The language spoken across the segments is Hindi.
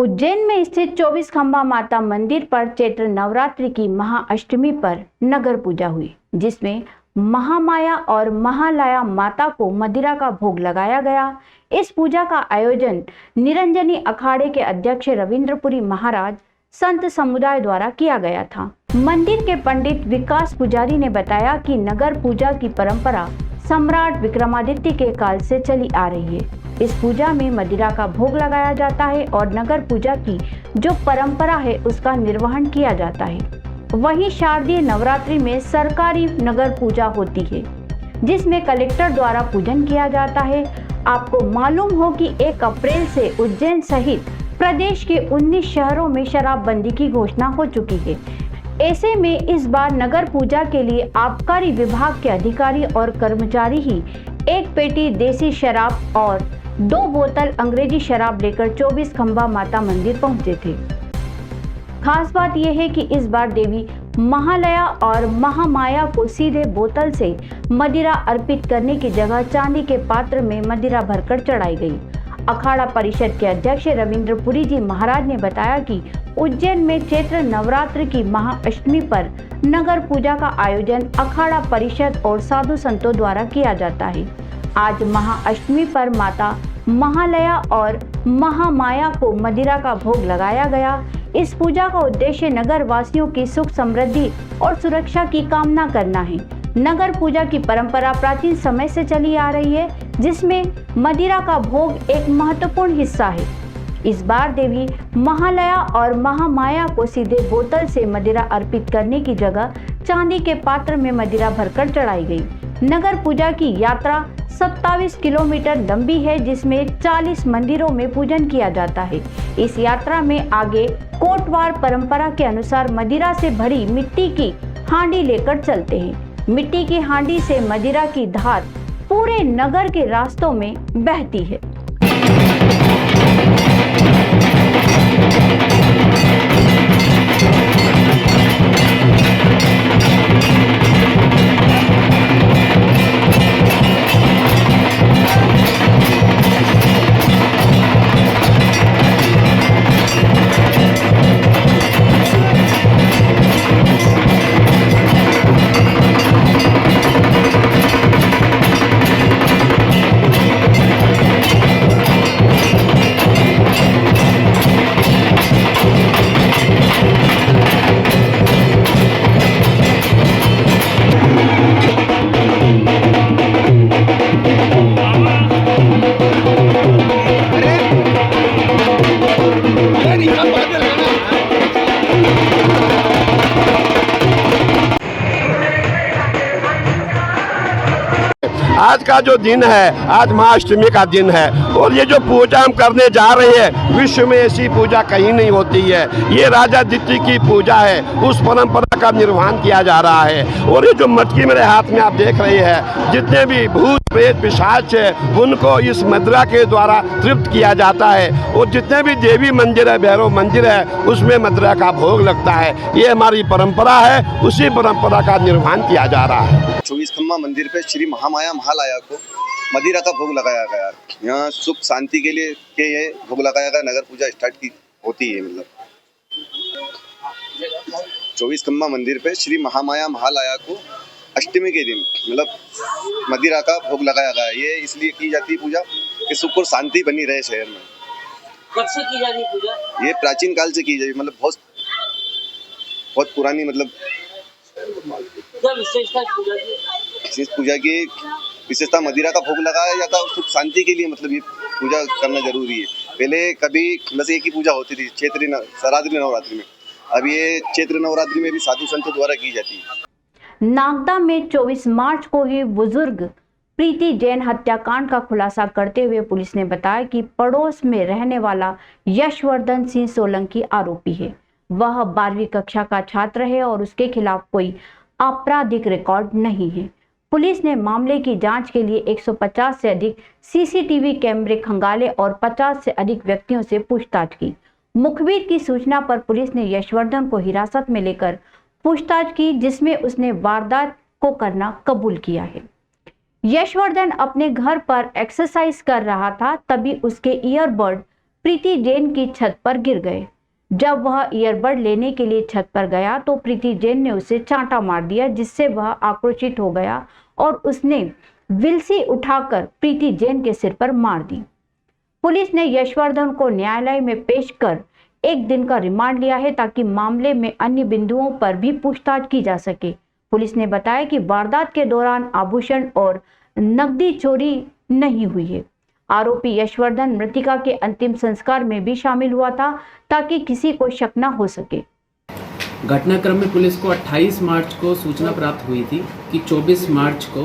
उज्जैन में स्थित 24 खंबा माता मंदिर पर चैत्र नवरात्रि की महाअष्टमी पर नगर पूजा हुई, जिसमें महामाया और महालया माता को मदिरा का भोग लगाया गया। इस पूजा का आयोजन निरंजनी अखाड़े के अध्यक्ष रविंद्रपुरी महाराज संत समुदाय द्वारा किया गया था। मंदिर के पंडित विकास पुजारी ने बताया कि नगर पूजा की परंपरा सम्राट विक्रमादित्य के काल से चली आ रही है। इस पूजा में मदिरा का भोग लगाया जाता है और नगर पूजा की जो परंपरा है उसका निर्वहन किया जाता है। वहीं शारदीय नवरात्रि में सरकारी नगर पूजा होती है, जिसमें कलेक्टर द्वारा पूजन किया जाता है। आपको मालूम हो कि 1 अप्रैल से उज्जैन सहित प्रदेश के 19 शहरों में शराबबंदी की घोषणा हो चुकी है। ऐसे में इस बार नगर पूजा के लिए आबकारी विभाग के अधिकारी और कर्मचारी ही 1 पेटी देसी शराब और 2 बोतल अंग्रेजी शराब लेकर 24 खंबा माता मंदिर पहुंचे थे। खास बात यह है कि इस बार देवी महालया और महामाया को सीधे बोतल से मदिरा अर्पित करने की जगह चांदी के पात्र में मदिरा भरकर चढ़ाई गई। अखाड़ा परिषद के अध्यक्ष रविंद्रपुरी जी महाराज ने बताया कि उज्जैन में चैत्र नवरात्र की महाअष्टमी पर नगर पूजा का आयोजन अखाड़ा परिषद और साधु संतों द्वारा किया जाता है। आज महाअष्टमी पर माता महालया और महामाया को मदिरा का भोग लगाया गया। इस पूजा का उद्देश्य नगर वासियों की सुख समृद्धि और सुरक्षा की कामना करना है। नगर पूजा की परंपरा प्राचीन समय से चली आ रही है, जिसमें मदिरा का भोग एक महत्वपूर्ण हिस्सा है। इस बार देवी महालया और महामाया को सीधे बोतल से मदिरा अर्पित करने की जगह चांदी के पात्र में मदिरा भरकर चढ़ाई गई। नगर पूजा की यात्रा 27 किलोमीटर लंबी है, जिसमें 40 मंदिरों में पूजन किया जाता है। इस यात्रा में आगे कोटवार परंपरा के अनुसार मदिरा से भरी मिट्टी की हांडी लेकर चलते हैं। मिट्टी की हांडी से मदिरा की धार पूरे नगर के रास्तों में बहती है। आज का जो दिन है, आज महाअष्टमी का दिन है और ये जो पूजा हम करने जा रहे हैं, विश्व में ऐसी पूजा कहीं नहीं होती है। ये राजा आदित्य की पूजा है, उस परंपरा का निर्वहन किया जा रहा है। और ये जो मटकी मेरे हाथ में आप देख रहे हैं, जितने भी भूत प्रेत पिशाच है, उनको इस मदिरा के द्वारा तृप्त किया जाता है। और जितने भी देवी मंदिर है, भैरव मंदिर है, उसमें मदिरा का भोग लगता है। ये हमारी परंपरा है, उसी परंपरा का निर्वहन किया जा रहा है। 24 खंबा मंदिर पे श्री महामाया महालया को मदिरा का भोग लगाया गया। यहाँ सुख शांति के लिए ये भोग लगाया गया। नगर पूजा स्टार्ट की होती है। मतलब 24 खंबा मंदिर पे श्री महामाया महालया को अष्टमी के दिन मतलब मदिरा का भोग लगाया गया। ये इसलिए की जाती है पूजा कि सुख और शांति बनी रहे शहर में। कब से की जा रही पूजा? ये प्राचीन काल से की जाती, मतलब बहुत पुरानी, मतलब क्या विशेषता पूजा की? इस पूजा की विशेषता मदिरा का भोग लगाया जाता है। सुख शांति के लिए मतलब ये पूजा करना जरूरी है। पहले कभी बस एक ही पूजा होती थी शारदीय नवरात्रि में। अब ये चैत्र नवरात्रि में भी साधु संतों द्वारा की जाती है। नागदा में 24 मार्च को ही बुजुर्ग प्रीति जैन हत्याकांड का खुलासा करते हुए पुलिस ने बताया कि पड़ोस में रहने वाला यशवर्धन सिंह सोलंकी आरोपी है। वह 12वीं कक्षा का छात्र है और उसके खिलाफ कोई आपराधिक रिकॉर्ड नहीं है। पुलिस ने मामले की जांच के लिए 150 से अधिक सीसीटीवी कैमरे खंगाले और 50 से अधिक व्यक्तियों से पूछताछ की। मुखबिर की सूचना पर पुलिस ने यशवर्धन को हिरासत में लेकर पूछताछ की, जिसमें उसने वारदात को करना कबूल किया है। यशवर्धन अपने घर पर एक्सरसाइज कर रहा था, तभी उसके ईयरबड प्रीति जैन की छत पर गिर गए। जब वह ईयरबड लेने के लिए छत पर गया तो प्रीति जैन ने उसे चांटा मार दिया, जिससे वह आक्रोशित हो गया और उसने विलसी उठाकर प्रीति जैन के सिर पर मार दी। पुलिस ने यशवर्धन को न्यायालय में पेश कर 1 दिन का रिमांड लिया है ताकि मामले में अन्य बिंदुओं पर भी पूछताछ की जा सके। पुलिस ने बताया कि वारदात के दौरान आभूषण और नकदी चोरी नहीं हुई है। आरोपी यशवर्धन मृतिका के अंतिम संस्कार में भी शामिल हुआ था ताकि किसी को शक न हो सके। घटनाक्रम में पुलिस को 28 मार्च को सूचना प्राप्त हुई थी कि 24 मार्च को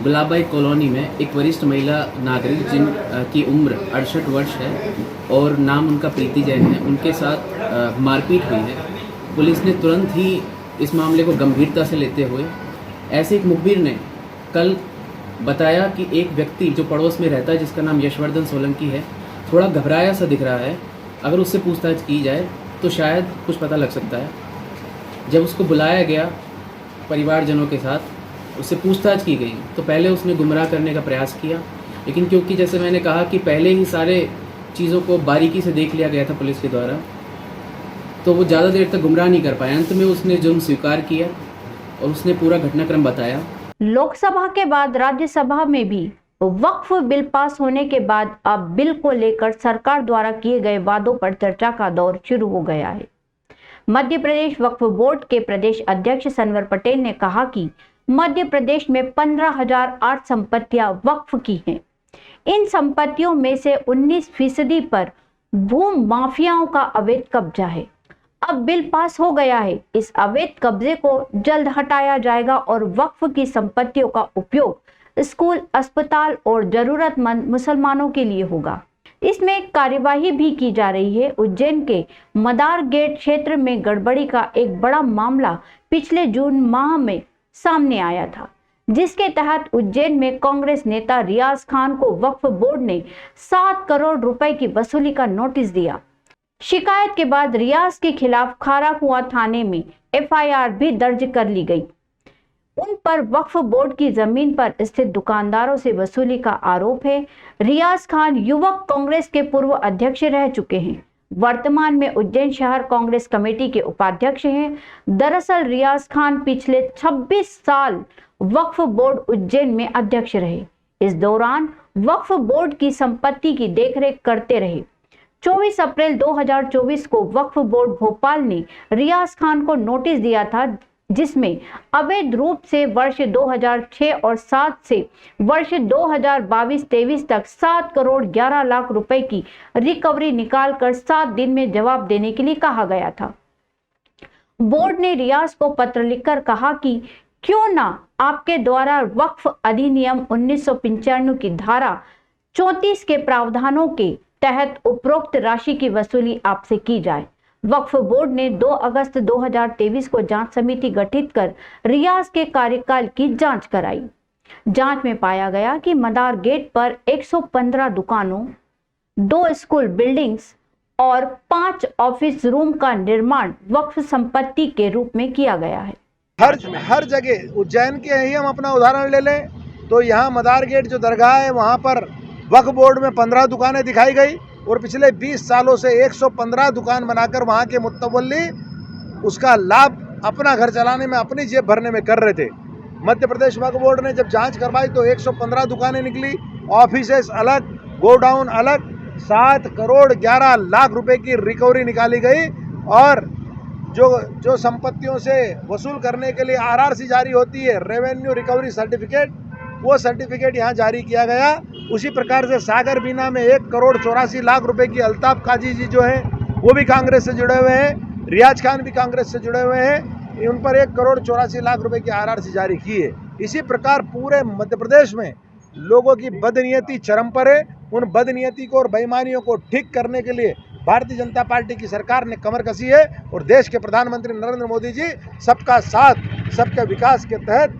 गुलाबाई कॉलोनी में एक वरिष्ठ महिला नागरिक जिनकी उम्र 68 वर्ष है और नाम उनका प्रीति जैन है, उनके साथ मारपीट हुई है। पुलिस ने तुरंत ही इस मामले को गंभीरता से लेते हुए ऐसे एक मुखबिर ने कल बताया कि एक व्यक्ति जो पड़ोस में रहता है जिसका नाम यशवर्धन सोलंकी है, थोड़ा घबराया सा दिख रहा है, अगर उससे पूछताछ की जाए तो शायद कुछ पता लग सकता है। जब उसको बुलाया गया परिवारजनों के साथ, उससे पूछताछ की गई तो पहले उसने गुमराह करने का प्रयास किया, लेकिन क्योंकि जैसे मैंने कहा कि पहले ही सारे चीज़ों को बारीकी से देख लिया गया था पुलिस के द्वारा, तो वो ज़्यादा देर तक गुमराह नहीं कर पाया। अंत में उसने जुर्म स्वीकार किया और उसने पूरा घटनाक्रम बताया। लोकसभा के बाद राज्यसभा में भी वक्फ बिल पास होने के बाद अब बिल को लेकर सरकार द्वारा किए गए वादों पर चर्चा का दौर शुरू हो गया है। मध्य प्रदेश वक्फ बोर्ड के प्रदेश अध्यक्ष सनवर पटेल ने कहा कि मध्य प्रदेश में 15,008 संपत्तियां वक्फ की हैं। इन संपत्तियों में से 19% पर भूमि माफियाओं का अवैध कब्जा है। अब बिल पास हो गया है, इस अवैध कब्जे को जल्द हटाया जाएगा और वक्फ की संपत्तियों का उपयोग स्कूल, अस्पताल और जरूरतमंद मुसलमानों के लिए होगा। इसमें कार्यवाही भी की जा रही है। उज्जैन के मदार गेट क्षेत्र में गड़बड़ी का एक बड़ा मामला पिछले जून माह में सामने आया था, जिसके तहत उज्जैन में कांग्रेस नेता रियाज खान को वक्फ बोर्ड ने 7 करोड़ रुपए की वसूली का नोटिस दिया। शिकायत के बाद रियाज के खिलाफ खाराकुआं थाने में FIR भी दर्ज कर ली गई। उन पर वक्फ बोर्ड की जमीन पर स्थित दुकानदारों से वसूली का आरोप है। रियाज खान युवक कांग्रेस के पूर्व अध्यक्ष रह चुके हैं। वर्तमान में उज्जैन शहर कांग्रेस कमेटी के उपाध्यक्ष हैं। दरअसल रियाज खान पिछले 26 साल वक्फ बोर्ड उज्जैन में अध्यक्ष रहे। इस दौरान वक्फ बोर्ड की संपत्ति की देखरेख करते रहे। 24 अप्रैल 2024 को वक्फ बोर्ड भोपाल ने रियाज खान को नोटिस दिया था, जिसमें अवैध रूप से वर्ष 2006 और 7 से वर्ष 2022-23 तक 7 करोड़ 11 लाख रुपए की रिकवरी निकालकर 7 दिन में जवाब देने के लिए कहा गया था। बोर्ड ने रियाज को पत्र लिखकर कहा कि क्यों ना आपके द्वारा वक्फ अधिनियम 1995 की धारा 34 के प्रावधानों के तहत उपरोक्त राशि की वसूली आपसे की जाए। वक्फ बोर्ड ने 2 अगस्त 2023 को जांच समिति गठित कर रियाज के कार्यकाल की जांच कराई। जांच में पाया गया कि मदार गेट पर 115 दुकानों, 2 स्कूल बिल्डिंग्स और 5 ऑफिस रूम का निर्माण वक्फ संपत्ति के रूप में किया गया है। हर जगह उज्जैन के ही हम अपना उदाहरण ले लें तो यहाँ मदार गेट जो दरगाह है वहाँ पर वक्फ बोर्ड में 15 दुकानें दिखाई गई और पिछले 20 सालों से 115 दुकान बनाकर वहाँ के मुतवल्ली उसका लाभ अपना घर चलाने में, अपनी जेब भरने में कर रहे थे। मध्य प्रदेश वक्फ बोर्ड ने जब जांच करवाई तो 115 दुकानें निकली, ऑफिसेस अलग, गोडाउन अलग, 7 करोड़ 11 लाख रुपए की रिकवरी निकाली गई और जो संपत्तियों से वसूल करने के लिए RRC जारी होती है, रेवेन्यू रिकवरी सर्टिफिकेट, वो सर्टिफिकेट यहाँ जारी किया गया। उसी प्रकार से सागर बीना में 1 करोड़ 84 लाख रुपए की अल्ताफ काजी जी जो है वो भी कांग्रेस से जुड़े हुए हैं, रियाज खान भी कांग्रेस से जुड़े हुए हैं, उन पर 1 करोड़ 84 लाख रुपए की RRC जारी की है। इसी प्रकार पूरे मध्य प्रदेश में लोगों की बदनीयती चरम पर है। उन बदनीयती को और बेईमानियों को ठीक करने के लिए भारतीय जनता पार्टी की सरकार ने कमर कसी है और देश के प्रधानमंत्री नरेंद्र मोदी जी सबका साथ, सबके विकास के तहत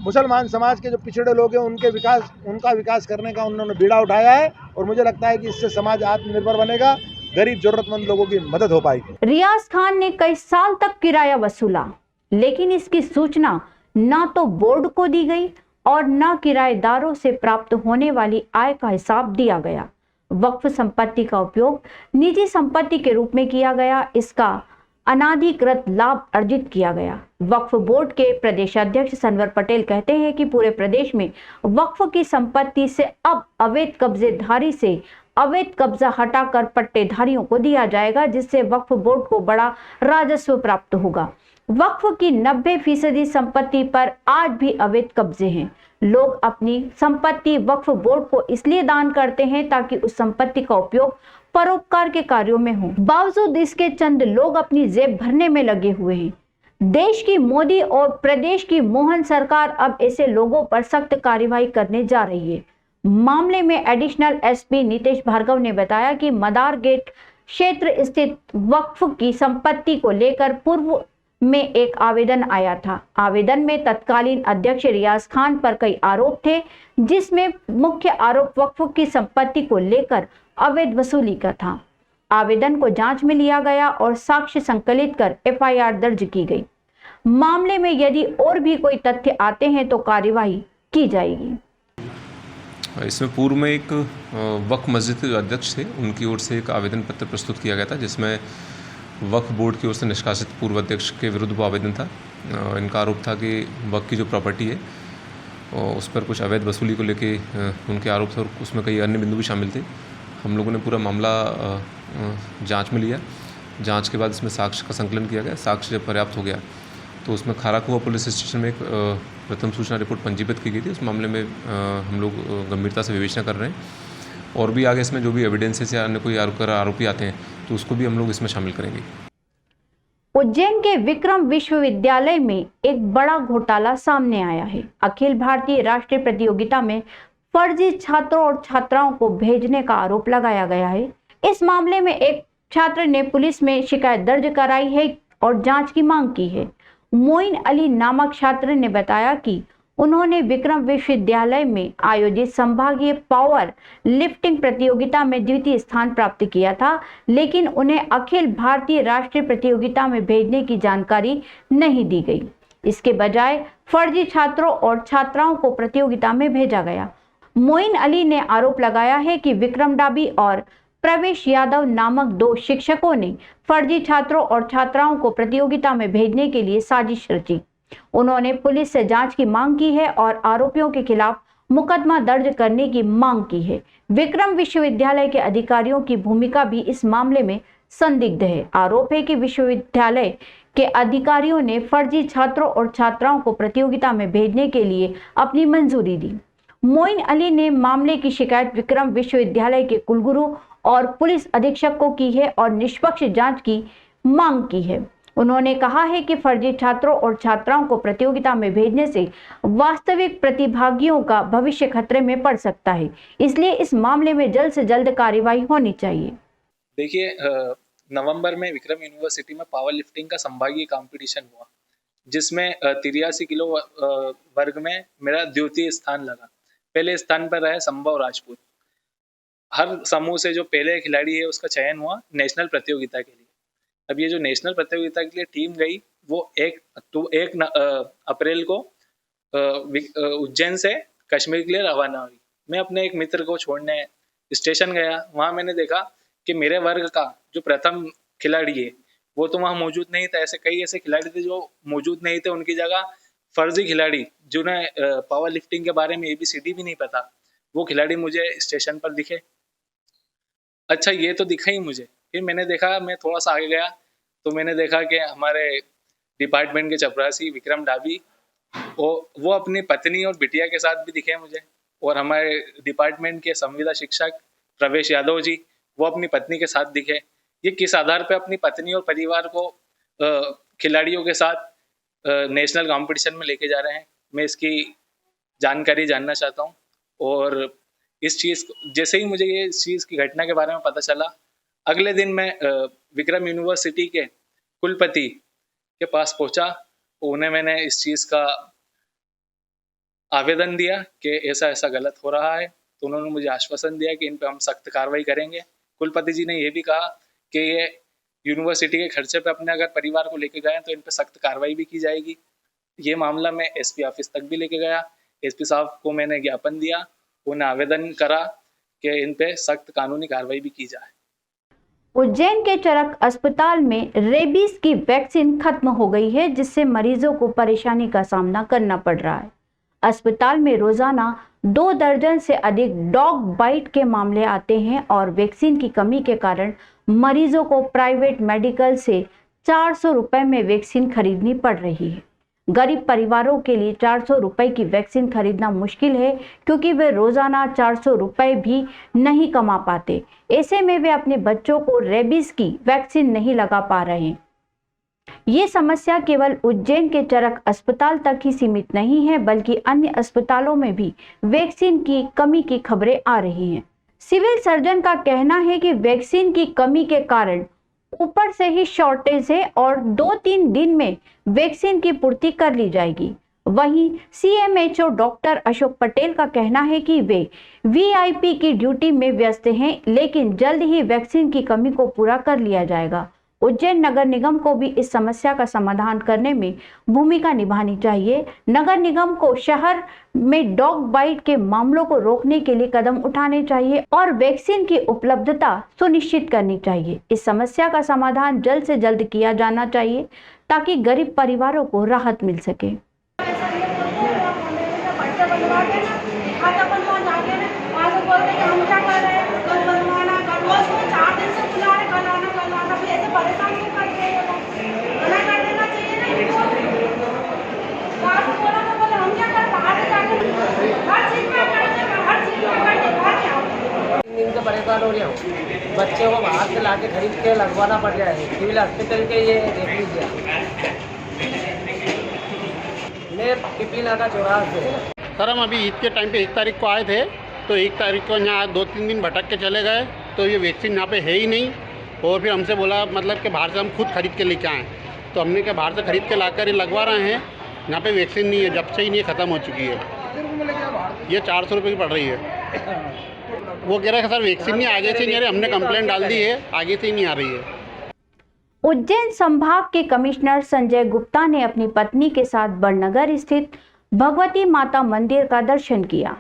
मुसलमान समाज के जो पिछड़े लोग हैं उनका विकास करने का उन्होंने बीड़ा उठाया है और मुझे लगता है कि इससे समाज आत्मनिर्भर बनेगा, गरीब जरूरतमंद लोगों की मदद हो पाएगी। रियाज खान ने कई साल तक किराया वसूला, लेकिन इसकी सूचना ना तो बोर्ड को दी गई और न किराएदारों से प्राप्त होने वाली आय का हिसाब दिया गया। वक्फ संपत्ति का उपयोग निजी संपत्ति के रूप में किया गया, इसका अनाधिकृत लाभ अर्जित किया गया। वक्फ बोर्ड के प्रदेशाध्यक्ष सनवर पटेल कहते हैं कि पूरे प्रदेश में वक्फ की संपत्ति से अब अवैध कब्जेधारी से अवैध कब्जा हटाकर पट्टेधारियों को दिया जाएगा, जिससे वक्फ बोर्ड को बड़ा राजस्व प्राप्त होगा। वक्फ की 90% संपत्ति पर आज भी अवैध कब्जे हैं। लोग अपनी संपत्ति वक्फ बोर्ड को इसलिए दान करते हैं ताकि उस संपत्ति का उपयोग परोपकार के कार्यों में हो। बावजूद इसके चंद लोग अपनी जेब भरने में लगे हुए हैं। देश की मोदी और प्रदेश की मोहन सरकार अब ऐसे लोगों पर सख्त कार्रवाई करने जा रही है। मामले में एडिशनल एसपी नीतीश भार्गव ने बताया कि मदार गेट क्षेत्र स्थित वक्फ की संपत्ति को लेकर पूर्व में एक आवेदन आया था। आवेदन में तत्कालीन अध्यक्ष रियाज खान पर कई आरोप थे, जिसमें मुख्य आरोप वक्फ की संपत्ति को लेकर अवैध वसूली का था। आवेदन को जांच में लिया गया और साक्ष्य संकलित कर एफआईआर दर्ज की गई। मामले में यदि और भी कोई तथ्य आते हैं तो कार्यवाही की जाएगी। इसमें पूर्व में एक वक्फ मस्जिद के जो अध्यक्ष थे उनकी ओर से एक आवेदन पत्र प्रस्तुत किया गया था, जिसमें वक्फ बोर्ड की ओर से निष्कासित पूर्व अध्यक्ष के विरुद्ध वो आवेदन था। इनका आरोप था कि वक्फ की जो प्रॉपर्टी है उस पर कुछ अवैध वसूली को लेके उनके आरोप थे और उसमें कई अन्य बिंदु भी शामिल थे। हम लोगों ने पूरा मामला जांच में लिया। जांच के बाद इसमें साक्ष्य का संकलन किया गया। साक्ष्य जब पर्याप्त हो गया तो उसमें खाराकुआ पुलिस स्टेशन में एक प्रथम सूचना रिपोर्ट पंजीबद्ध की गई थी। उस मामले में हम लोग गंभीरता से विवेचना कर रहे हैं और भी आगे इसमें जो भी एविडेंसेस या अन्य कोई आरोपी आते हैं तो उसको भी हम लोग इसमें शामिल करेंगे। उज्जैन के विक्रम विश्वविद्यालय में एक बड़ा घोटाला सामने आया है। अखिल भारतीय राष्ट्रीय प्रतियोगिता में फर्जी छात्रों और छात्राओं को भेजने का आरोप लगाया गया है। इस मामले में एक छात्र ने पुलिस में शिकायत दर्ज कराई है और जांच की मांग की है। मोइन अली नामक छात्र ने बताया कि उन्होंने विक्रम विश्वविद्यालय में आयोजित संभागीय पावर लिफ्टिंग प्रतियोगिता में द्वितीय स्थान प्राप्त किया था, लेकिन उन्हें अखिल भारतीय राष्ट्रीय प्रतियोगिता में भेजने की जानकारी नहीं दी गई। इसके बजाय फर्जी छात्रों और छात्राओं को प्रतियोगिता में भेजा गया। मोइन अली ने आरोप लगाया है कि विक्रम डाबी और प्रवेश यादव नामक 2 शिक्षकों ने फर्जी छात्रों और छात्राओं को प्रतियोगिता में भेजने के लिए साजिश रची। उन्होंने पुलिस से जांच की मांग की है और आरोपियों के खिलाफ मुकदमा दर्ज करने की मांग की है। विक्रम विश्वविद्यालय के अधिकारियों की भूमिका भी इस मामले में संदिग्ध है। आरोप है कि विश्वविद्यालय के अधिकारियों ने फर्जी छात्रों और छात्राओं को प्रतियोगिता में भेजने के लिए अपनी मंजूरी दी। मोइन अली ने मामले की शिकायत विक्रम विश्वविद्यालय के कुलगुरु और पुलिस अधीक्षक को की है और निष्पक्ष जांच की मांग की है। उन्होंने कहा है कि फर्जी छात्रों और छात्राओं को प्रतियोगिता में भेजने से वास्तविक प्रतिभागियों का भविष्य खतरे में पड़ सकता है, इसलिए इस मामले में जल्द से जल्द कार्रवाई होनी चाहिए। देखिए, नवंबर में विक्रम यूनिवर्सिटी में पावर लिफ्टिंग का संभागीय कंपटीशन हुआ, जिसमें 83 किलो वर्ग में मेरा द्वितीय स्थान लगा। पहले स्थान पर रहे संभव राजपूत। हर समूह से जो पहले खिलाड़ी है उसका चयन हुआ नेशनल प्रतियोगिता के लिए। अब ये जो नेशनल प्रतियोगिता के लिए टीम गई वो 1 अप्रैल को उज्जैन से कश्मीर के लिए रवाना हुई। मैं अपने एक मित्र को छोड़ने स्टेशन गया। वहाँ मैंने देखा कि मेरे वर्ग का जो प्रथम खिलाड़ी है वो तो वहाँ मौजूद नहीं था। कई ऐसे खिलाड़ी थे जो मौजूद नहीं थे, उनकी जगह फर्जी खिलाड़ी जिन्हें पावर लिफ्टिंग के बारे में ABCD भी नहीं पता, वो खिलाड़ी मुझे स्टेशन पर दिखे। अच्छा, ये तो दिखा ही मुझे। फिर मैंने देखा, मैं थोड़ा सा आगे गया तो मैंने देखा कि हमारे डिपार्टमेंट के चपरासी विक्रम डाबी वो अपनी पत्नी और बिटिया के साथ भी दिखे मुझे, और हमारे डिपार्टमेंट के संविदा शिक्षक प्रवेश यादव जी वो अपनी पत्नी के साथ दिखे। ये किस आधार पर अपनी पत्नी और परिवार को खिलाड़ियों के साथ नेशनल कंपटीशन में लेके जा रहे हैं, मैं इसकी जानकारी जानना चाहता हूँ। और इस चीज़ जैसे ही मुझे ये इस चीज़ की घटना के बारे में पता चला, अगले दिन मैं विक्रम यूनिवर्सिटी के कुलपति के पास पहुंचा। उन्हें मैंने इस चीज़ का आवेदन दिया कि ऐसा ऐसा गलत हो रहा है, तो उन्होंने मुझे आश्वासन दिया कि इन पे हम सख्त कार्रवाई करेंगे। कुलपति जी ने यह भी कहा कि ये यूनिवर्सिटी के खर्चे पे अपने अगर परिवार को लेके गए तो इन पे सख्त कार्रवाई भी की जाएगी। ये मामला मैं SP ऑफिस तक भी लेके गया। SP साहब को मैंने ज्ञापन दिया, उन्हें आवेदन करा कि इन पे सख्त कानूनी कार्रवाई भी की जाए। उज्जैन के चरक अस्पताल में रेबीज की वैक्सीन खत्म हो गई है, जिससे मरीजों को परेशानी का सामना करना पड़ रहा है। अस्पताल में रोजाना 2 दर्जन से अधिक डॉग बाइट के मामले आते हैं और वैक्सीन की कमी के कारण मरीजों को प्राइवेट मेडिकल से 400 रुपए में वैक्सीन खरीदनी पड़ रही है। गरीब परिवारों के लिए 400 रुपए की वैक्सीन खरीदना मुश्किल है, क्योंकि वे रोजाना 400 रुपए भी नहीं कमा पाते। ऐसे में वे अपने बच्चों को रेबीज की वैक्सीन नहीं लगा पा रहे हैं। ये समस्या केवल उज्जैन के चरक अस्पताल तक ही सीमित नहीं है, बल्कि अन्य अस्पतालों में भी वैक्सीन की कमी की खबरें आ रही हैं। सिविल सर्जन का कहना है कि वैक्सीन की कमी के कारण ऊपर से ही शॉर्टेज है और 2-3 दिन में वैक्सीन की पूर्ति कर ली जाएगी। वहीं CMHO डॉक्टर अशोक पटेल का कहना है कि वे VIP की ड्यूटी में व्यस्त हैं, लेकिन जल्द ही वैक्सीन की कमी को पूरा कर लिया जाएगा। उज्जैन नगर निगम को भी इस समस्या का समाधान करने में भूमिका निभानी चाहिए। नगर निगम को शहर में डॉग बाइट के मामलों को रोकने के लिए कदम उठाने चाहिए और वैक्सीन की उपलब्धता सुनिश्चित करनी चाहिए। इस समस्या का समाधान जल्द से जल्द किया जाना चाहिए ताकि गरीब परिवारों को राहत मिल सके। दिन से परेशान हो रहा हूँ। बच्चे को बाहर से लाके खरीद के लगवाना पड़ रहा है। सिविल हॉस्पिटल के ये देख लीजिए। मैं पिपीला का चौराहा से। सर हम अभी ईद के टाइम पे 1 तारीख को आए थे, तो 1 तारीख को यहाँ 2-3 दिन भटक के चले गए, तो ये वैक्सीन यहाँ पे है ही नहीं। और फिर हमसे बोला मतलब कि बाहर से हम खुद खरीद के लेके आएँ, तो हमने क्या बाहर से खरीद के लाकर ये लगवा रहे हैं। यहाँ पे वैक्सीन नहीं है, जब से ही नहीं ख़त्म हो चुकी है। ये 400 रुपये की पड़ रही है। वो कह रहे हैं सर वैक्सीन नहीं आगे से नहीं आ रही, हमने कंप्लेंट डाल दी है, आगे से ही नहीं आ रही है। उज्जैन संभाग के कमिश्नर संजय गुप्ता ने अपनी पत्नी के साथ बड़नगर स्थित भगवती माता मंदिर का दर्शन किया।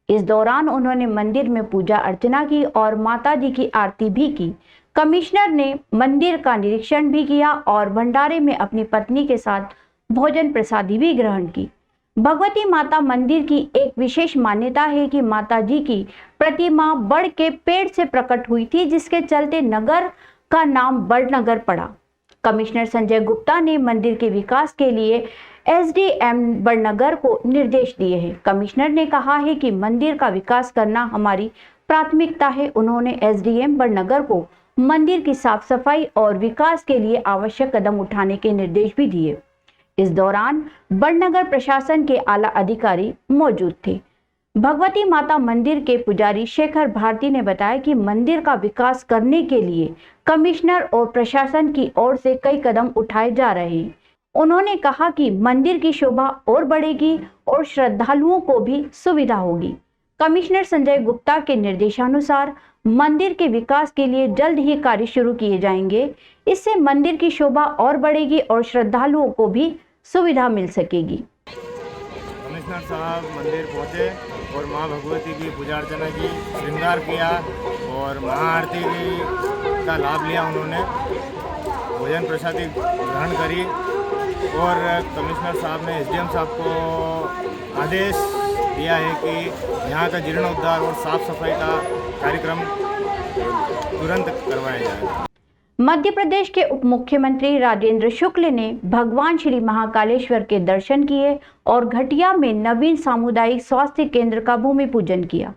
इस दौरान उन्होंने मंदिर में पूजा अर्चना की और माता जी की आरती भी की। कमिश्नर ने मंदिर का निरीक्षण भी किया और भंडारे में अपनी पत्नी के साथ भोजन प्रसादी भी ग्रहण की। भगवती माता मंदिर की एक विशेष मान्यता है कि माता जी की प्रतिमा बड़ के पेड़ से प्रकट हुई थी, जिसके चलते नगर का नाम बड़नगर पड़ा। कमिश्नर संजय गुप्ता ने मंदिर के विकास के लिए SDM बड़नगर को निर्देश दिए हैं। कमिश्नर ने कहा है कि मंदिर का विकास करना हमारी प्राथमिकता है। उन्होंने SDM बड़नगर को मंदिर की साफ सफाई और विकास के लिए आवश्यक कदम उठाने के निर्देश भी दिए। इस दौरान बड़नगर प्रशासन के आला अधिकारी मौजूद थे। भगवती माता मंदिर के पुजारी शेखर भारती ने बताया कि मंदिर का विकास करने के लिए कमिश्नर और प्रशासन की ओर से कई कदम उठाए जा रहे हैं। उन्होंने कहा कि मंदिर की शोभा और बढ़ेगी और श्रद्धालुओं को भी सुविधा होगी। कमिश्नर संजय गुप्ता के निर्देशानुसार मंदिर के विकास के लिए जल्द ही कार्य शुरू किए जाएंगे। इससे मंदिर की शोभा और बढ़ेगी और श्रद्धालुओं को भी सुविधा मिल सकेगी। कमिश्नर साहब मंदिर पहुंचे और मां भगवती की पूजा अर्चना की, श्रृंगार किया और महाआरती का लाभ लिया। उन्होंने भोजन प्रसादी ग्रहण करी और कमिश्नर साहब ने SDM साहब को आदेश दिया है कि यहाँ का जीर्णोद्धार और साफ सफाई का कार्यक्रम तुरंत करवाया जाए। मध्य प्रदेश के उप मुख्यमंत्री राजेंद्र शुक्ल ने भगवान श्री महाकालेश्वर के दर्शन किए और घटिया में नवीन सामुदायिक स्वास्थ्य केंद्र का भूमि पूजन किया।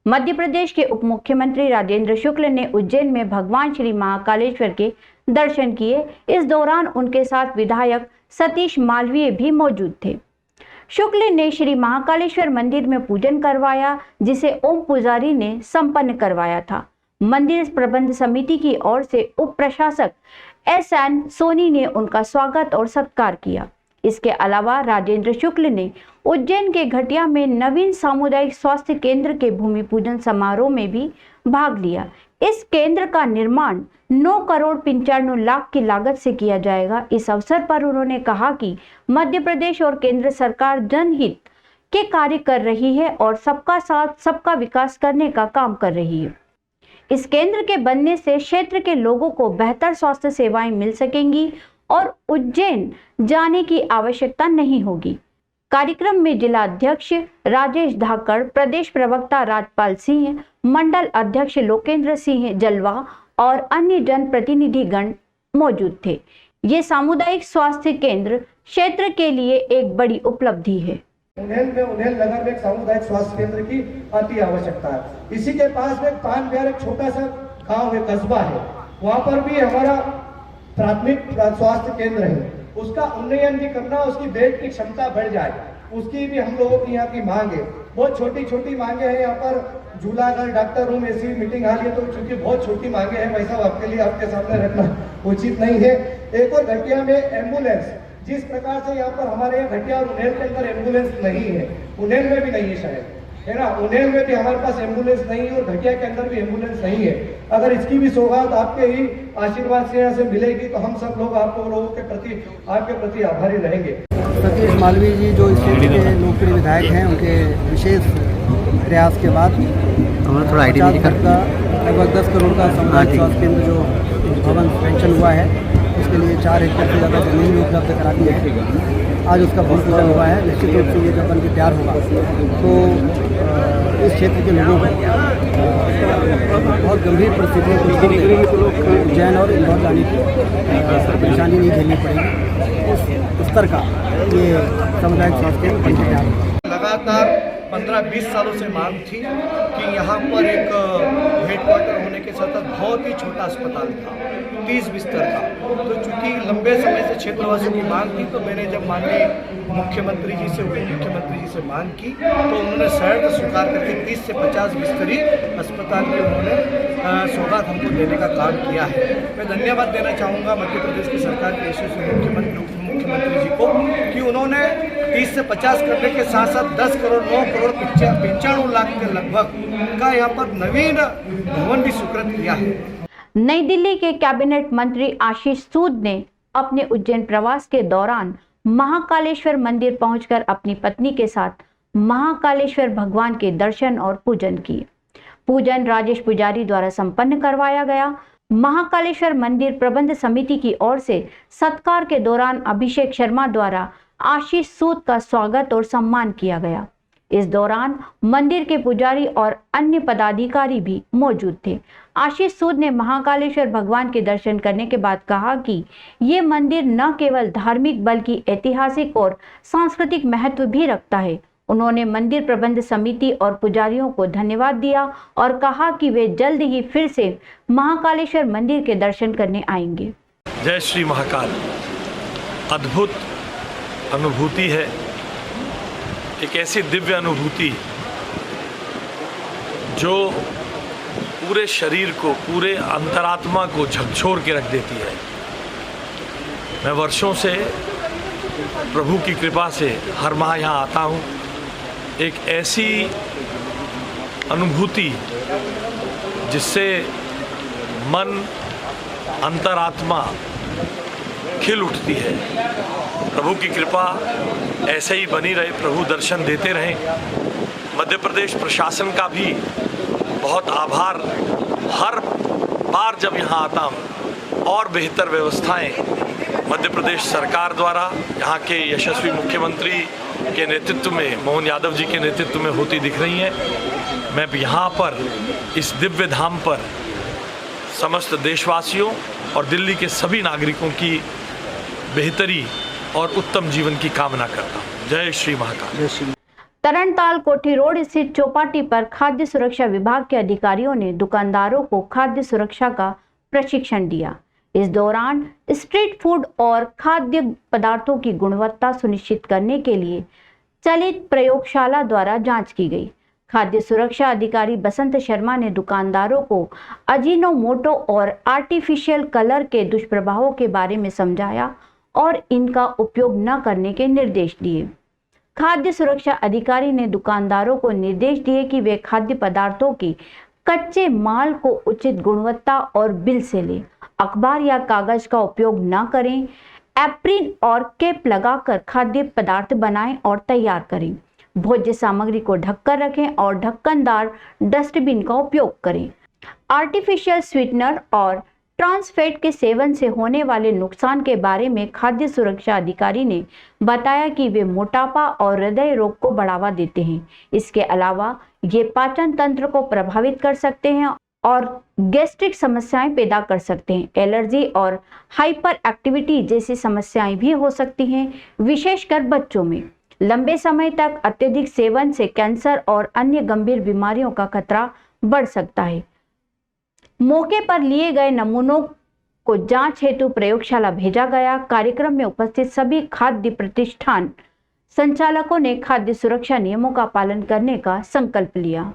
मध्य प्रदेश के उप मुख्यमंत्री राजेंद्र शुक्ल ने उज्जैन में भगवान श्री महाकालेश्वर के दर्शन किए। इस दौरान उनके साथ विधायक सतीश मालवीय भी मौजूद थे। शुक्ल ने श्री महाकालेश्वर मंदिर में पूजन करवाया, जिसे ओम पुजारी ने संपन्न करवाया था। मंदिर प्रबंध समिति की ओर से उप प्रशासक SN सोनी ने उनका स्वागत और सत्कार किया। इसके अलावा राजेंद्र शुक्ल ने उज्जैन के घटिया में नवीन सामुदायिक स्वास्थ्य केंद्र के भूमि पूजन समारोह में भी भाग लिया। इस केंद्र का निर्माण 9 करोड़ 95 लाख की लागत से किया जाएगा। इस अवसर पर उन्होंने कहा कि मध्य प्रदेश और केंद्र सरकार जनहित के कार्य कर रही है और सबका साथ सबका विकास करने का काम कर रही है। इस केंद्र के बनने से क्षेत्र के लोगों को बेहतर स्वास्थ्य सेवाएं मिल सकेंगी और उज्जैन जाने की आवश्यकता नहीं होगी। कार्यक्रम में जिला अध्यक्ष राजेश धाकड़, प्रदेश प्रवक्ता राजपाल सिंह, मंडल अध्यक्ष लोकेंद्र सिंह जलवा और अन्य जनप्रतिनिधिगण मौजूद थे। ये सामुदायिक स्वास्थ्य केंद्र क्षेत्र के लिए एक बड़ी उपलब्धि है। उन्हेल नगर में एक सामुदायिक स्वास्थ्य केंद्र की अति आवश्यकता है। इसी के पास में पान बिहार एक छोटा सा गांव है, कस्बा है, वहाँ पर भी हमारा प्राथमिक स्वास्थ्य केंद्र है। उसका उन्नयन भी करना, उसकी बेड की क्षमता बढ़ जाए, उसकी भी हम लोगों की यहाँ की मांग है। बहुत छोटी छोटी मांगे हैं यहाँ पर, झूला घर, doctor room, AC, meeting hall, ये तो चूंकि बहुत छोटी मांगे हैं भाई साहब, आपके लिए आपके सामने रखना उचित नहीं है। एक और घटिया में एम्बुलेंस, जिस प्रकार से यहाँ पर हमारे यहाँ घटिया और उन्हेल के अंदर एम्बुलेंस नहीं है, उन्हेल में भी नहीं है शायद, है ना, उन्हेल में भी हमारे पास एम्बुलेंस नहीं है और घटिया के अंदर भी एम्बुलेंस नहीं है। अगर इसकी भी सौगात आपके ही आशीर्वाद से यहाँ से मिलेगी तो हम सब लोग आपको लोगों के प्रति, आपके प्रति आभारी रहेंगे। सतीश मालवीय जी जो इस क्षेत्र के लोकप्रिय विधायक हैं, उनके विशेष प्रयास के बाद थोड़ा लगभग 10 करोड़ का सामुदायिक स्वास्थ्य केंद्र जो भवन पेंशन हुआ है, उसके लिए 4 एकड़ से ज़्यादा जमीन भी उपलब्ध करा दी है। आज उसका भूमि पूजन हुआ है। निश्चित रूप से ये जब बन के तैयार होगा तो इस क्षेत्र के लोगों को बहुत गंभीर परिस्थितियों को उज्जैन और इंदौर जाने की परेशानी नहीं झेलनी पड़ेगी। उस स्तर का ये सामुदायिक स्वास्थ्य केंद्र बन के तैयार होगा। लगातार 15-20 सालों से मांग थी कि यहाँ पर एक हेडक्वार्टर होने के साथ बहुत ही छोटा अस्पताल था, 30 बिस्तर था। तो चूंकि लंबे समय से क्षेत्रवासियों की मांग थी, तो मैंने जब माननीय मुख्यमंत्री जी से, उप मुख्यमंत्री जी से मांग की तो उन्होंने शर्त स्वीकार करके 30 से 50 बिस्तरी अस्पताल की उन्होंने सौगात हमको देने का काम किया है। मैं धन्यवाद देना चाहूँगा मध्य प्रदेश की सरकार के यशस्वी मुख्यमंत्री जी को कि उन्होंने 30 से 50 करने के साथ साथ 10 करोड़ 9 करोड़ 95 लाख के लगभग का यहाँ पर नवीन भवन भी स्वीकृत किया है। नई दिल्ली के कैबिनेट मंत्री आशीष सूद ने अपने उज्जैन प्रवास के दौरान महाकालेश्वर मंदिर पहुंचकर अपनी पत्नी के साथ महाकालेश्वर भगवान के दर्शन और पूजन किए। पूजन राजेश पुजारी द्वारा संपन्न करवाया गया। महाकालेश्वर मंदिर प्रबंध समिति की ओर से सत्कार के दौरान अभिषेक शर्मा द्वारा आशीष सूद का स्वागत और सम्मान किया गया। इस दौरान मंदिर के पुजारी और अन्य पदाधिकारी भी मौजूद थे। आशीष सूद ने महाकालेश्वर भगवान के दर्शन करने के बाद कहा कि ये मंदिर न केवल धार्मिक बल्कि ऐतिहासिक और सांस्कृतिक महत्व भी रखता है। उन्होंने मंदिर प्रबंध समिति और पुजारियों को धन्यवाद दिया और कहा कि वे जल्द ही फिर से महाकालेश्वर मंदिर के दर्शन करने आएंगे। जय श्री महाकाल। अद्भुत अनुभूति है, एक ऐसी दिव्य अनुभूति जो पूरे शरीर को, पूरे अंतरात्मा को झकझोर के रख देती है। मैं वर्षों से प्रभु की कृपा से हर माह यहाँ आता हूँ। एक ऐसी अनुभूति जिससे मन, अंतरात्मा खिल उठती है। प्रभु की कृपा ऐसे ही बनी रहे, प्रभु दर्शन देते रहें। मध्य प्रदेश प्रशासन का भी बहुत आभार। हर बार जब यहाँ आता हूँ और बेहतर व्यवस्थाएं मध्य प्रदेश सरकार द्वारा यहाँ के यशस्वी मुख्यमंत्री के नेतृत्व में, मोहन यादव जी के नेतृत्व में होती दिख रही हैं। मैं यहाँ पर इस दिव्य धाम पर समस्त देशवासियों और दिल्ली के सभी नागरिकों की बेहतरी और उत्तम जीवन की कामना करता हूँ। जय श्री महाकाल। तरणताल कोठी रोड स्थित चौपाटी पर खाद्य सुरक्षा विभाग के अधिकारियों ने दुकानदारों को खाद्य सुरक्षा का प्रशिक्षण दिया। इस दौरान स्ट्रीट फूड और खाद्य पदार्थों की गुणवत्ता सुनिश्चित करने के लिए चलित प्रयोगशाला द्वारा जांच की गई। खाद्य सुरक्षा अधिकारी बसंत शर्मा ने दुकानदारों को अजीनोमोटो और आर्टिफिशियल कलर के दुष्प्रभावों के बारे में समझाया और इनका उपयोग न करने के निर्देश दिए। खाद्य सुरक्षा अधिकारी ने दुकानदारों को निर्देश दिए कि वे खाद्य पदार्थों के कच्चे माल को उचित गुणवत्ता और बिल से लें, अखबार या कागज का उपयोग न करें, एप्रिन और केप लगाकर खाद्य पदार्थ बनाएं और तैयार करें। भोज्य सामग्री को ढककर रखें और ढक्कनदार डस्टबिन का उपयोग करें। आर्टिफिशियल स्वीटनर और ट्रांस फैट के सेवन से होने वाले नुकसान के बारे में खाद्य सुरक्षा अधिकारी ने बताया कि वे मोटापा और हृदय रोग को बढ़ावा देते हैं। इसके अलावा ये पाचन तंत्र को प्रभावित कर सकते हैं और गैस्ट्रिक समस्याएं पैदा कर सकते हैं। एलर्जी और हाइपर एक्टिविटी जैसी समस्याएं भी हो सकती हैं, विशेषकर बच्चों में। लंबे समय तक अत्यधिक सेवन से कैंसर और अन्य गंभीर बीमारियों का खतरा बढ़ सकता है। मौके पर लिए गए नमूनों को जांच हेतु प्रयोगशाला भेजा गया। कार्यक्रम में उपस्थित सभी खाद्य प्रतिष्ठान संचालकों ने खाद्य सुरक्षा नियमों का पालन करने का संकल्प लिया।